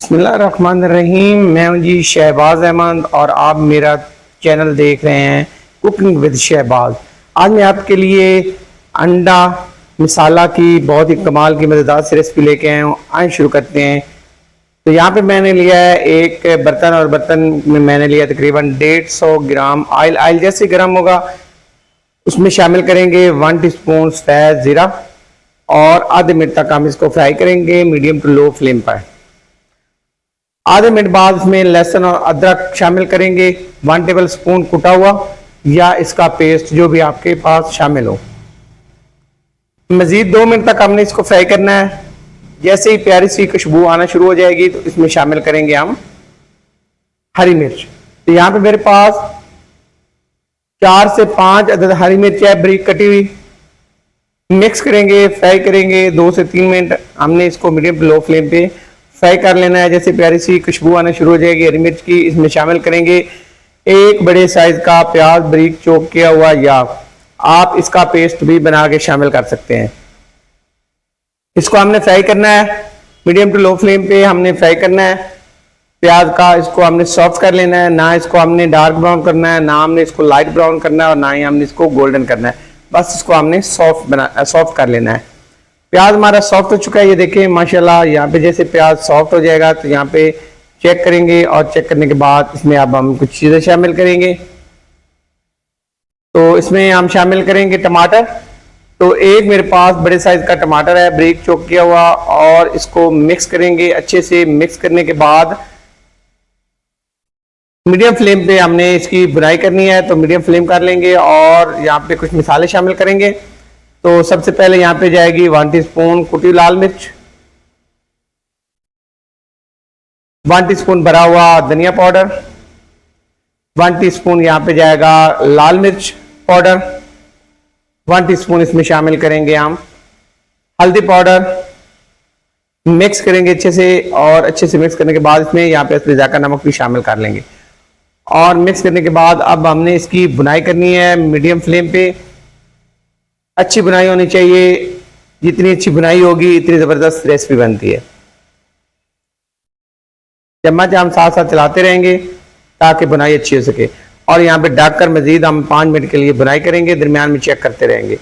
बिस्मिल्लाहिर्रहमानिर्रहीम। मैं हूं जी शहबाज अहमद और आप मेरा चैनल देख रहे हैं कुकिंग विद शहबाज। आज मैं आपके लिए अंडा मसाला की बहुत ही कमाल की मज़ेदार सी रेसिपी लेके आया हूँ। आइए शुरू करते हैं। तो यहाँ पे मैंने लिया है एक बर्तन और बर्तन में मैंने लिया तकरीबन 150 ग्राम ऑयल। ऑयल जैसे गर्म होगा उसमें शामिल करेंगे 1 टीस्पून सफ़ेद ज़ीरा और आधे मिनट तक हम इसको फ्राई करेंगे मीडियम टू लो फ्लेम पर। आधे मिनट बाद इसमें लहसुन और अदरक शामिल करेंगे, 1 टेबल स्पून कुटा हुआ या इसका पेस्ट जो भी आपके पास शामिल हो। मजीद 2 मिनट तक हमने इसको फ्राई करना है। जैसे ही प्यारी सी खुशबू आना शुरू हो जाएगी तो इसमें शामिल करेंगे हम हरी मिर्च। तो यहाँ पे मेरे पास 4 से 5 अदद हरी मिर्च है बारीक कटी हुई। मिक्स करेंगे, फ्राई करेंगे 2 से 3 मिनट। हमने इसको मीडियम टू लो फ्लेम पे फ्राई कर लेना है। जैसे प्यारी सी खुशबू आना शुरू हो जाएगी हरी मिर्च की, इसमें शामिल करेंगे एक बड़े साइज का प्याज बारीक चॉप किया हुआ, या आप इसका पेस्ट भी बना के शामिल कर सकते हैं। इसको हमने फ्राई करना है मीडियम टू लो फ्लेम पे, हमने फ्राई करना है प्याज का। इसको हमने सॉफ्ट कर लेना है, ना इसको हमने डार्क ब्राउन करना है, ना हमने इसको लाइट ब्राउन करना है और ना ही हमने इसको गोल्डन करना है। बस इसको हमने सॉफ्ट कर लेना है। प्याज हमारा सॉफ्ट हो चुका है, ये देखिए माशाल्लाह। यहाँ पे जैसे प्याज सॉफ्ट हो जाएगा तो यहाँ पे चेक करेंगे और चेक करने के बाद इसमें अब हम कुछ चीज़ें शामिल करेंगे। तो इसमें हम शामिल करेंगे टमाटर। तो एक मेरे पास बड़े साइज का टमाटर है बारीक चॉप किया हुआ, और इसको मिक्स करेंगे अच्छे से। मिक्स करने के बाद मीडियम फ्लेम पे हमने इसकी बुनाई करनी है, तो मीडियम फ्लेम कर लेंगे और यहाँ पे कुछ मसाले शामिल करेंगे। तो सबसे पहले यहाँ पे जाएगी 1 टीस्पून कुटी लाल मिर्च, 1 टीस्पून भरा हुआ धनिया पाउडर, 1 टीस्पून यहाँ पे जाएगा लाल मिर्च पाउडर, 1 टीस्पून इसमें शामिल करेंगे हम हल्दी पाउडर। मिक्स करेंगे अच्छे से, और अच्छे से मिक्स करने के बाद इसमें यहाँ पे जायका नमक भी शामिल कर लेंगे। और मिक्स करने के बाद अब हमने इसकी बुनाई करनी है मीडियम फ्लेम पे। अच्छी बुनाई होनी चाहिए, जितनी अच्छी बुनाई होगी इतनी जबरदस्त रेसिपी बनती है। चम्मच हम साथ साथ चलाते रहेंगे ताकि बुनाई अच्छी हो सके। और यहाँ पे ढककर मजीद हम 5 मिनट के लिए बुनाई करेंगे, दरमियान में चेक करते रहेंगे।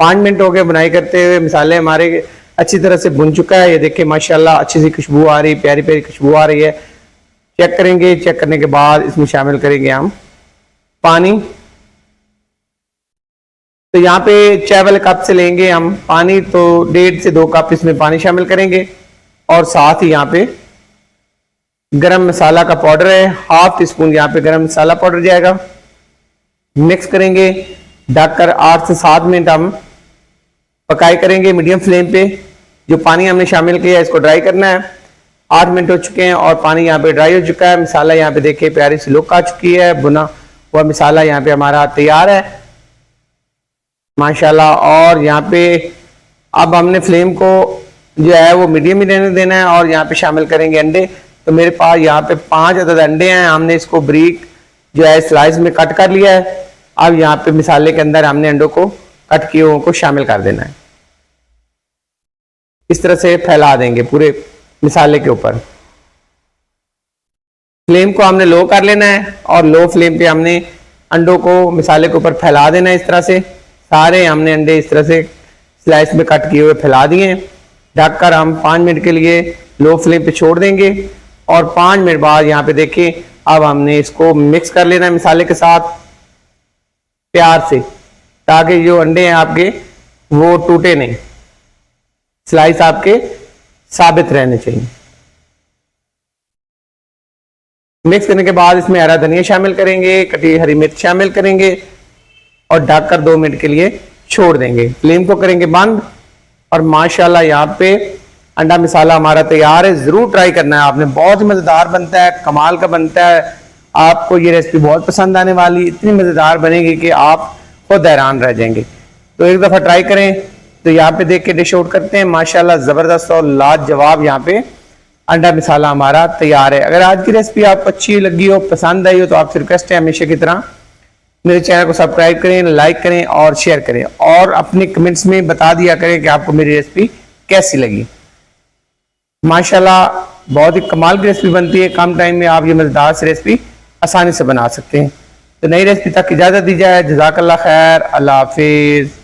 5 मिनट हो गए बुनाई करते हुए, मसाले हमारे अच्छी तरह से भुन चुका है। ये देखिए माशाल्लाह अच्छी सी खुशबू आ रही, प्यारी प्यारी खुशबू आ रही है। चेक करेंगे, चेक करने के बाद इसमें शामिल करेंगे हम पानी। तो यहाँ पे चाय वाले कप से लेंगे हम पानी, तो 1.5 से 2 कप इसमें पानी शामिल करेंगे। और साथ ही यहाँ पे गरम मसाला का पाउडर है, 1/2 टीस्पून यहाँ पे गरम मसाला पाउडर जाएगा। मिक्स करेंगे, ढककर 8 से 7 मिनट हम पकाई करेंगे मीडियम फ्लेम पे। जो पानी हमने शामिल किया है इसको ड्राई करना है। 8 मिनट हो चुके हैं और पानी यहाँ पे ड्राई हो चुका है। मसाला यहाँ पे देखिए प्यारी सी लुक आ चुकी है, बुना हुआ मसाला यहाँ पे हमारा तैयार है माशाल्लाह। और यहाँ पे अब हमने फ्लेम को जो है वो मीडियम ही रहने देना है, और यहाँ पे शामिल करेंगे अंडे। तो मेरे पास यहाँ पे 5 अदद अंडे हैं, हमने इसको बारीक जो है स्लाइस में कट कर लिया है। अब यहाँ पे मसाले के अंदर हमने अंडों को कट किए हुए को शामिल कर देना है। इस तरह से फैला देंगे पूरे मसाले के ऊपर। फ्लेम को हमने लो कर लेना है और लो फ्लेम पे हमने अंडों को मसाले के ऊपर फैला देना है। इस तरह से सारे हमने अंडे इस तरह से स्लाइस में कट किए हुए फैला दिए। ढककर हम 5 मिनट के लिए लो फ्लेम पे छोड़ देंगे, और 5 मिनट बाद यहाँ पे देखिए अब हमने इसको मिक्स कर लेना है मसाले के साथ प्यार से, ताकि जो अंडे हैं आपके वो टूटे नहीं, स्लाइस आपके साबित रहने चाहिए। मिक्स करने के बाद इसमें हरा धनिया शामिल करेंगे, कटी हरी मिर्च शामिल करेंगे और ढककर 2 मिनट के लिए छोड़ देंगे। फ्लेम को करेंगे बंद, और माशाल्लाह यहाँ पे अंडा मसाला हमारा तैयार है। जरूर ट्राई करना है आपने, बहुत ही मजेदार बनता है, कमाल का बनता है। आपको ये रेसिपी बहुत पसंद आने वाली, इतनी मजेदार बनेगी कि आप खुद हैरान रह जाएंगे। तो एक दफा ट्राई करें। तो यहाँ पे देख के डिश आउट करते हैं। माशाल्लाह जबरदस्त और लाजवाब यहाँ पे अंडा मसाला हमारा तैयार है। अगर आज की रेसिपी आपको अच्छी लगी हो, पसंद आई हो, तो आपसे रिक्वेस्ट है हमेशा की तरह मेरे चैनल को सब्सक्राइब करें, लाइक करें और शेयर करें, और अपने कमेंट्स में बता दिया करें कि आपको मेरी रेसिपी कैसी लगी। माशाल्लाह बहुत ही कमाल की रेसिपी बनती है। कम टाइम में आप ये मज़ेदार सी रेसिपी आसानी से बना सकते हैं। तो नई रेसिपी तक इजाज़त दी जाए। जज़ाकल्लाह खैर, अल्लाह हाफिज़।